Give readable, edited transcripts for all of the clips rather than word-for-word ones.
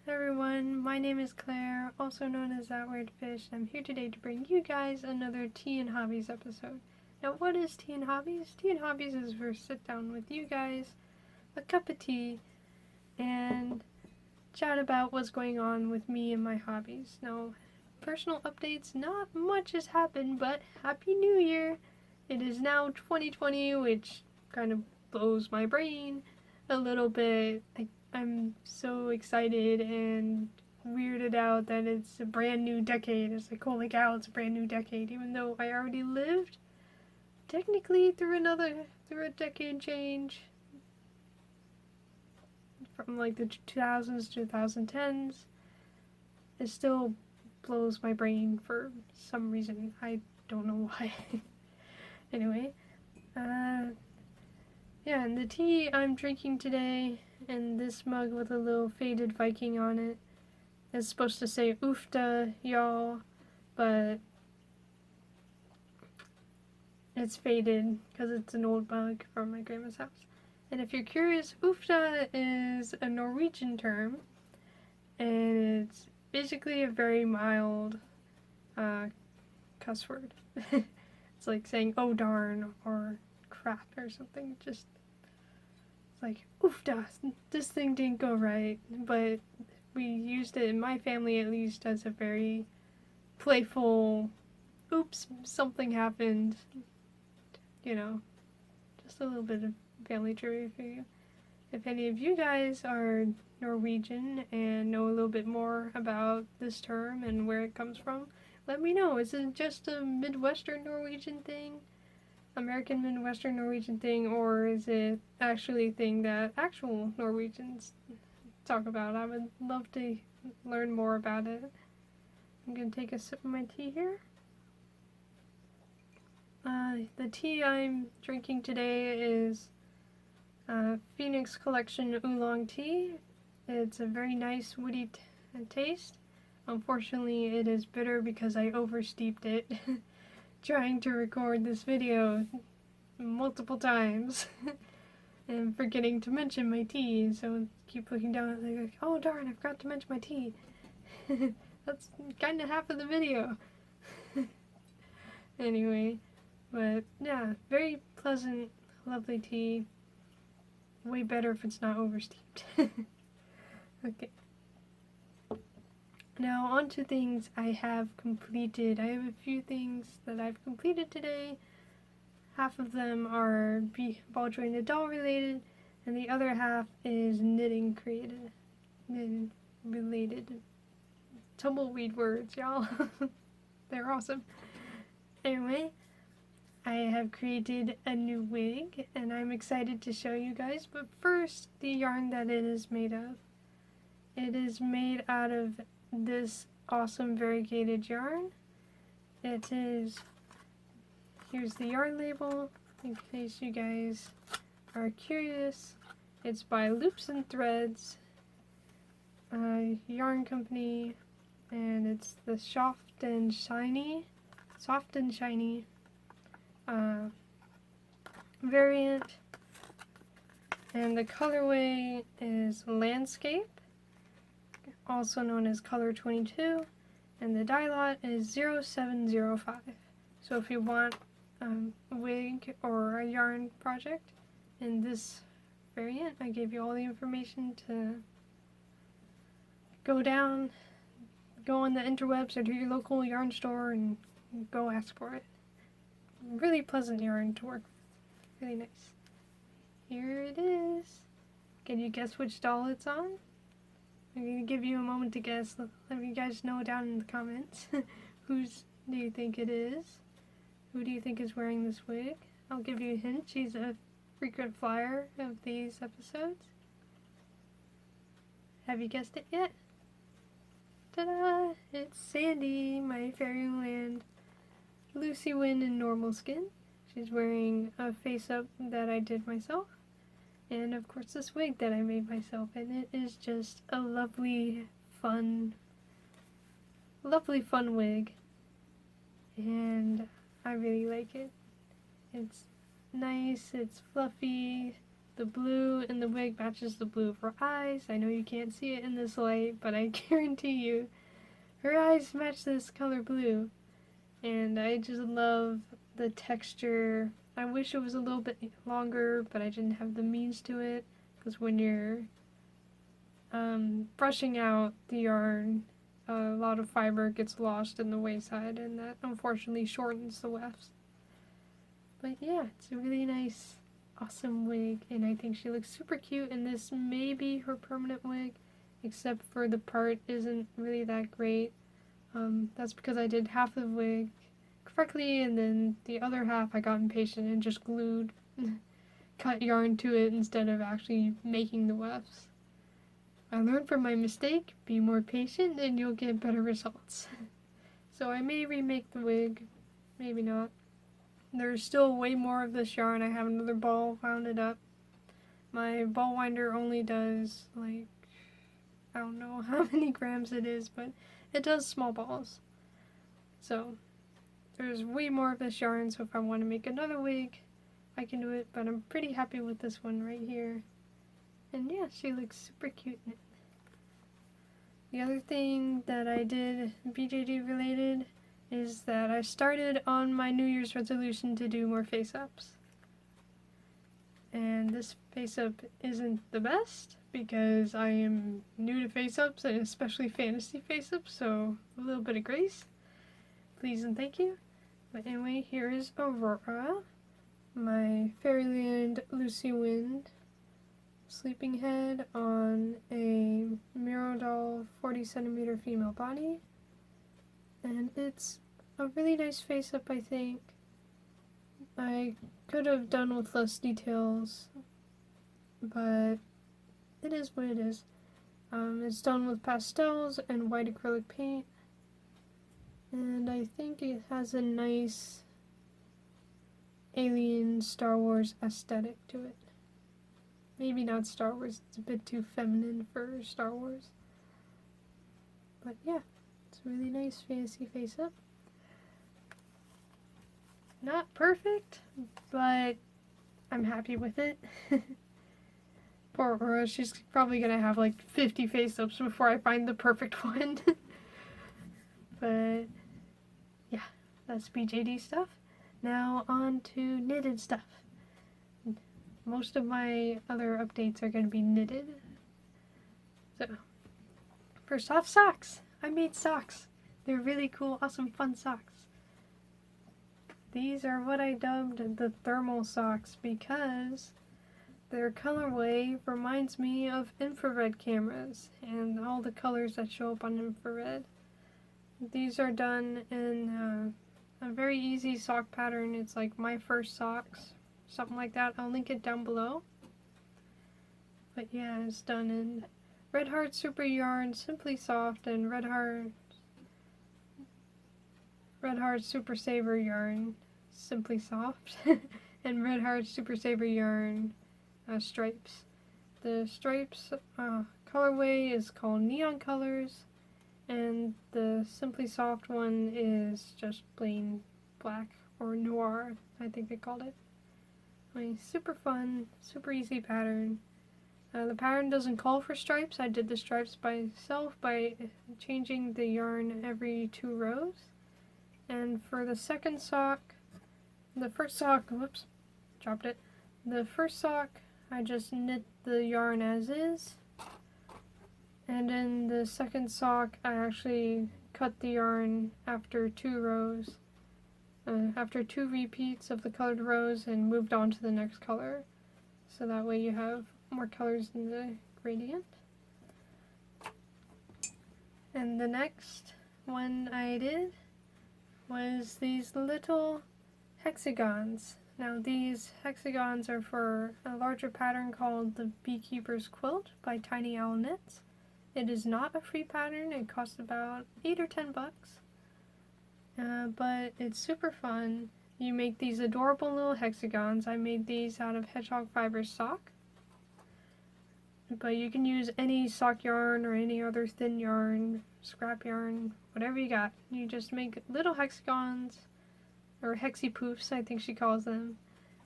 everyone, my name is Claire, also known as That Weird Fish, and I'm here today to bring you guys another Tea and Hobbies episode. Now, what is Tea and Hobbies? Tea and Hobbies is where I sit down with you guys, a cup of tea, and chat about what's going on with me and my hobbies. Now, personal updates, not much has happened, but Happy New Year! It is now 2020, which kind of blows my brain a little bit. I'm so excited and weirded out that it's a brand new decade. It's like, holy cow, it's a brand new decade, even though I already lived technically through a decade change from like the 2000s to 2010s. It still blows my brain for some reason. I don't know why. Anyway, yeah, and the tea I'm drinking today in this mug with a little faded Viking on it is supposed to say Oofta, y'all, but it's faded because it's an old mug from my grandma's house. And if you're curious, Oofta is a Norwegian term, and it's basically a very mild cuss word. It's like saying oh darn or crap or something. Just it's like oofta, this thing didn't go right. But we used it in my family at least as a very playful oops, something happened. You know, just a little bit of family trivia for you. If any of you guys are Norwegian and know a little bit more about this term and where it comes from, let me know. Is it just a Midwestern Norwegian thing? American Midwestern Norwegian thing? Or is it actually a thing that actual Norwegians talk about? I would love to learn more about it. I'm going to take a sip of my tea here. The tea I'm drinking today is Vneck's Collection Oolong Tea. It's a very nice woody taste. Unfortunately, it is bitter because I oversteeped it trying to record this video multiple times and forgetting to mention my tea, so I keep looking down and like, oh darn, I forgot to mention my tea. That's kind of half of the video. Anyway, but yeah, very pleasant, lovely tea. Way better if it's not oversteeped. Okay. Now on to things I have completed. I have a few things that I've completed today. Half of them are ball jointed doll related, and the other half is knitting related. Tumbleweed words, y'all. They're awesome. Anyway, I have created a new wig, and I'm excited to show you guys, but first, the yarn that it is made of. It is made out of this awesome variegated yarn. It is, here's the yarn label, in case you guys are curious. It's by Loops and Threads, yarn company, and it's the soft and shiny variant, and the colorway is Landscape, also known as Color 22, and the dye lot is 0705. So if you want a wig or a yarn project in this variant, I gave you all the information to go on the interwebs or to your local yarn store and go ask for it. Really pleasant yarn to work with. Really nice. Here it is. Can you guess which doll it's on? I'm going to give you a moment to guess. Let me guys know down in the comments. Whose do you think it is? Who do you think is wearing this wig? I'll give you a hint. She's a frequent flyer of these episodes. Have you guessed it yet? Ta-da! It's Sandy, my Fairyland Lucy Wynn in normal skin. She's wearing a face-up that I did myself. And of course this wig that I made myself, and it is just a lovely, fun wig. And I really like it. It's nice, it's fluffy, The blue in the wig matches the blue of her eyes. I know you can't see it in this light, but I guarantee you her eyes match this color blue. And I just love the texture. I wish it was a little bit longer, but I didn't have the means to it. Because when you're brushing out the yarn, a lot of fiber gets lost in the wayside, and that unfortunately shortens the wefts. But yeah, it's a really nice, awesome wig, and I think she looks super cute, and this may be her permanent wig, except for the part isn't really that great. That's because I did half the wig correctly, and then the other half I got impatient and just glued cut yarn to it instead of actually making the wefts. I learned from my mistake, be more patient and you'll get better results. So I may remake the wig, maybe not. There's still way more of this yarn. I have another ball wound up. My ball winder only does like, I don't know how many grams it is, but it does small balls. So there's way more of this yarn, so if I want to make another wig, I can do it, but I'm pretty happy with this one right here. And yeah, she looks super cute in it. The other thing that I did BJD related is that I started on my New Year's resolution to do more face-ups. And this face-up isn't the best because I am new to face-ups, and especially fantasy face-ups, so a little bit of grace. Please and thank you. But anyway, here is Aurora, my Fairyland Lucy Wind sleeping head on a Miro Doll 40 centimeter female body. And it's a really nice face-up, I think. I could have done with less details, but it is what it is. It's done with pastels and white acrylic paint, and I think it has a nice alien Star Wars aesthetic to it. Maybe not Star Wars, it's a bit too feminine for Star Wars. But yeah, it's a really nice fantasy face-up. Not perfect, but I'm happy with it. Poor Aurora, she's probably gonna have like 50 face-ups before I find the perfect one. But yeah, that's BJD stuff. Now on to knitted stuff. Most of my other updates are gonna be knitted. So, first off, socks. I made socks. They're really cool, awesome, fun socks. These are what I dubbed the thermal socks because their colorway reminds me of infrared cameras and all the colors that show up on infrared. These are done in a very easy sock pattern. It's like My First Socks, something like that. I'll link it down below. But yeah, it's done in Red Heart Super Yarn, Simply Soft, and Red Heart Super Saver Yarn, Simply Soft, and Red Heart Super Saver Yarn stripes. The stripes colorway is called Neon Colors, and the Simply Soft one is just plain black, or noir, I think they called it. I mean, super fun, super easy pattern. The pattern doesn't call for stripes. I did the stripes by myself by changing the yarn every 2 rows. And for the second sock, the first sock, whoops, dropped it. The first sock, I just knit the yarn as is. And in the second sock, I actually cut the yarn after 2 rows, after 2 repeats of the colored rows, and moved on to the next color. So that way you have more colors in the gradient. And the next one I did was these little hexagons. Now these hexagons are for a larger pattern called the Beekeeper's Quilt by Tiny Owl Knits. It is not a free pattern. It costs about 8 or 10 bucks. But it's super fun. You make these adorable little hexagons. I made these out of hedgehog fiber sock. But you can use any sock yarn or any other thin yarn, scrap yarn, whatever you got. You just make little hexagons, or hexy poofs, I think she calls them,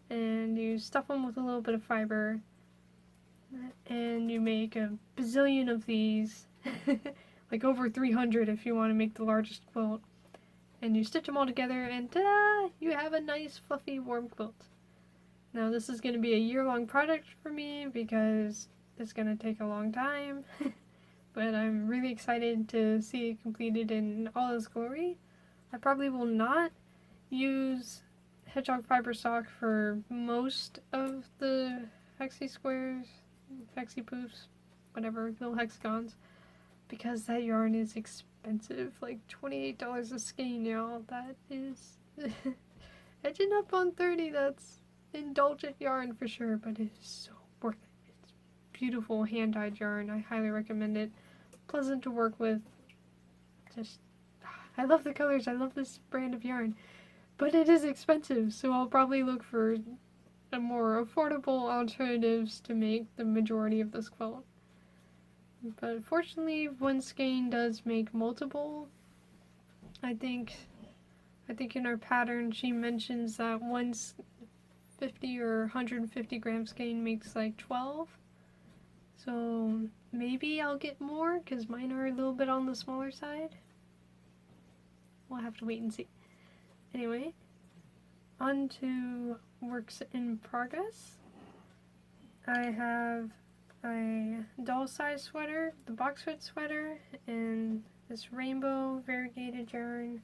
and you stuff them with a little bit of fiber, and you make a bazillion of these, like over 300 if you want to make the largest quilt, and you stitch them all together and ta-da! You have a nice fluffy warm quilt. Now this is going to be a year-long project for me because it's going to take a long time, but I'm really excited to see it completed in all its glory. I probably will not use hedgehog fiber sock for most of the hexie squares, hexie poofs, whatever, little hexagons, because that yarn is expensive, like $28 a skein, y'all. That is edging up on 30. That's indulgent yarn for sure, but it is so worth it. It's beautiful hand-dyed yarn. I highly recommend it. Pleasant to work with. Just, I love the colors. I love this brand of yarn. But it is expensive, so I'll probably look for a more affordable alternatives to make the majority of this quilt. But fortunately, one skein does make multiple. I think in our pattern she mentions that one 50 or 150 gram skein makes like 12. So maybe I'll get more because mine are a little bit on the smaller side. We'll have to wait and see. Anyway, on to works in progress. I have a doll size sweater, the Boxwood Sweater, and this rainbow variegated yarn.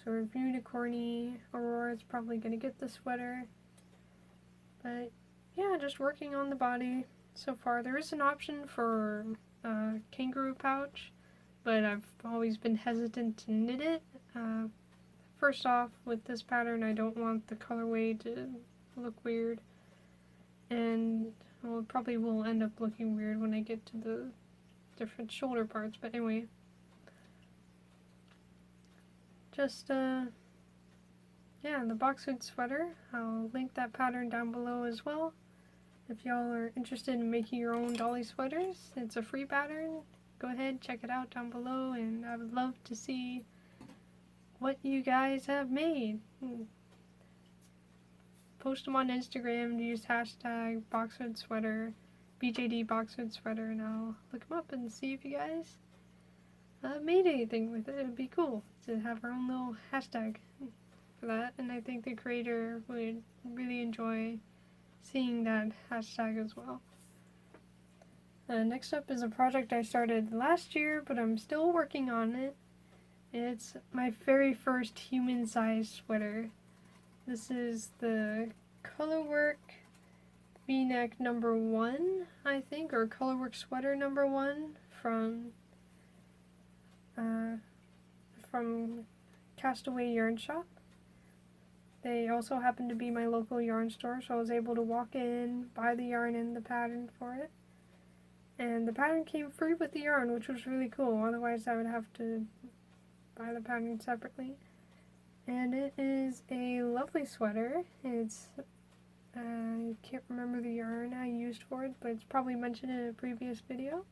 Sort of unicorny. Aurora's probably gonna get the sweater. But yeah, just working on the body so far. There is an option for a kangaroo pouch, but I've always been hesitant to knit it. First off, with this pattern, I don't want the colorway to look weird, and well, it probably will end up looking weird when I get to the different shoulder parts, but anyway. Just, yeah, the Boxwood Sweater. I'll link that pattern down below as well. If y'all are interested in making your own dolly sweaters, it's a free pattern. Go ahead, check it out down below, and I would love to see what you guys have made. Post them on Instagram, use hashtag Boxwood Sweater, BJD Boxwood Sweater, and I'll look them up and see if you guys made anything with it. It would be cool to have our own little hashtag for that, and I think the creator would really enjoy seeing that hashtag as well. Next up is a project I started last year, but I'm still working on it. It's my very first human-sized sweater. This is the Colorwork Vneck number 1, I think, or Colorwork Sweater number 1 from Castaway Yarn Shop. They also happen to be my local yarn store, so I was able to walk in, buy the yarn and the pattern for it. And the pattern came free with the yarn, which was really cool. Otherwise I would have to buy the pattern separately. And it is a lovely sweater. It's, I can't remember the yarn I used for it, but it's probably mentioned in a previous video.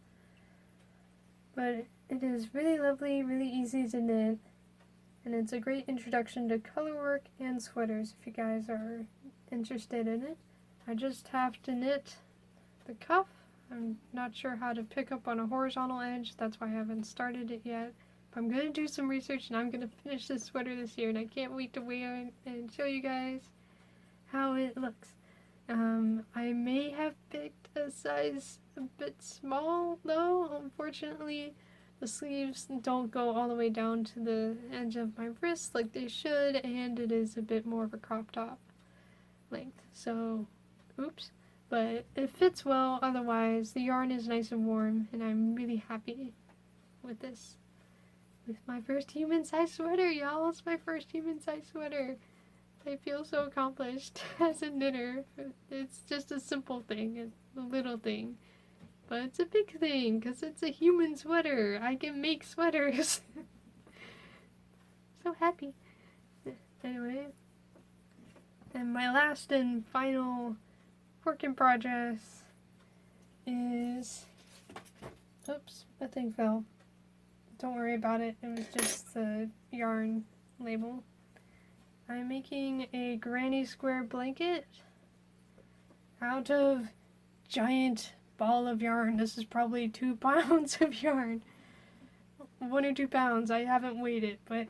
But it is really lovely, really easy to knit, and it's a great introduction to colorwork and sweaters if you guys are interested in it. I just have to knit the cuff. I'm not sure how to pick up on a horizontal edge, that's why I haven't started it yet. But I'm going to do some research and I'm going to finish this sweater this year, and I can't wait to wear it and show you guys how it looks. I may have picked a size a bit small though. Unfortunately, the sleeves don't go all the way down to the edge of my wrist like they should, and it is a bit more of a crop top length. So, oops. But it fits well otherwise. The yarn is nice and warm, and I'm really happy with this. With my first human-sized sweater, y'all. It's my first human-sized sweater. I feel so accomplished as a knitter. It's just a simple thing, a little thing. But it's a big thing, because it's a human sweater. I can make sweaters. So happy. Anyway. And my last and final work in progress is... Oops, that thing fell. Don't worry about it. It was just the yarn label. I'm making a granny square blanket out of giant ball of yarn. This is probably 2 pounds of yarn. 1 or 2 pounds. I haven't weighed it, but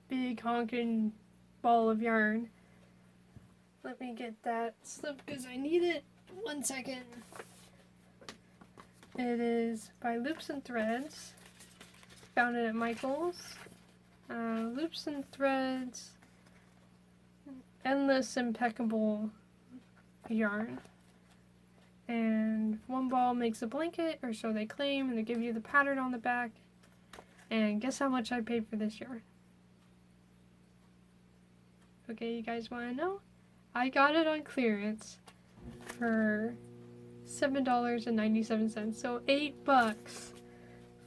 big honking ball of yarn. Let me get that slip because I need it. 1 second. It is by Loops and Threads. Found it at Michael's. Loops and Threads. Endless Impeccable yarn. And 1 ball makes a blanket, or so they claim, and they give you the pattern on the back. And guess how much I paid for this yarn? Okay, you guys want to know? I got it on clearance for $7.97, so $8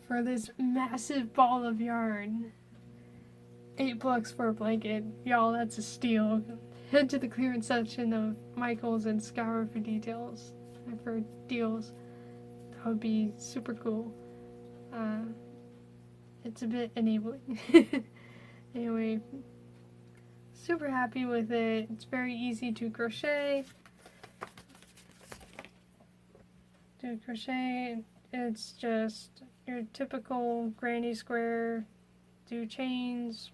for this massive ball of yarn. $8 for a blanket. Y'all, that's a steal. Head to the clearance section of Michael's and scour for details, for deals. That would be super cool. It's a bit enabling. Anyway, super happy with it. It's very easy to crochet. It's just your typical granny square. Do chains,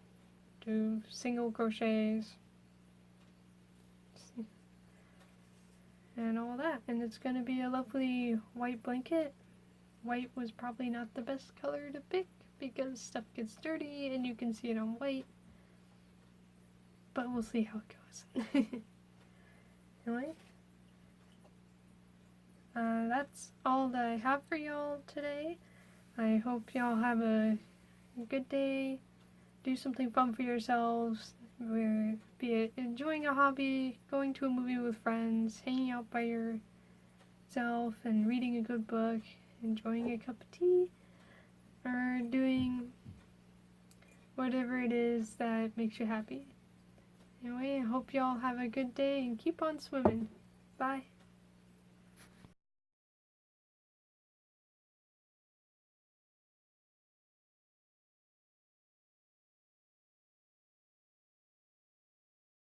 do single crochets, and all that. And it's going to be a lovely white blanket. White was probably not the best color to pick because stuff gets dirty and you can see it on white. But we'll see how it goes. Anyway, that's all that I have for y'all today. I hope y'all have a good day. Do something fun for yourselves, be it enjoying a hobby, going to a movie with friends, hanging out by yourself and reading a good book, enjoying a cup of tea, or doing whatever it is that makes you happy. Anyway, I hope y'all have a good day and keep on swimming. Bye.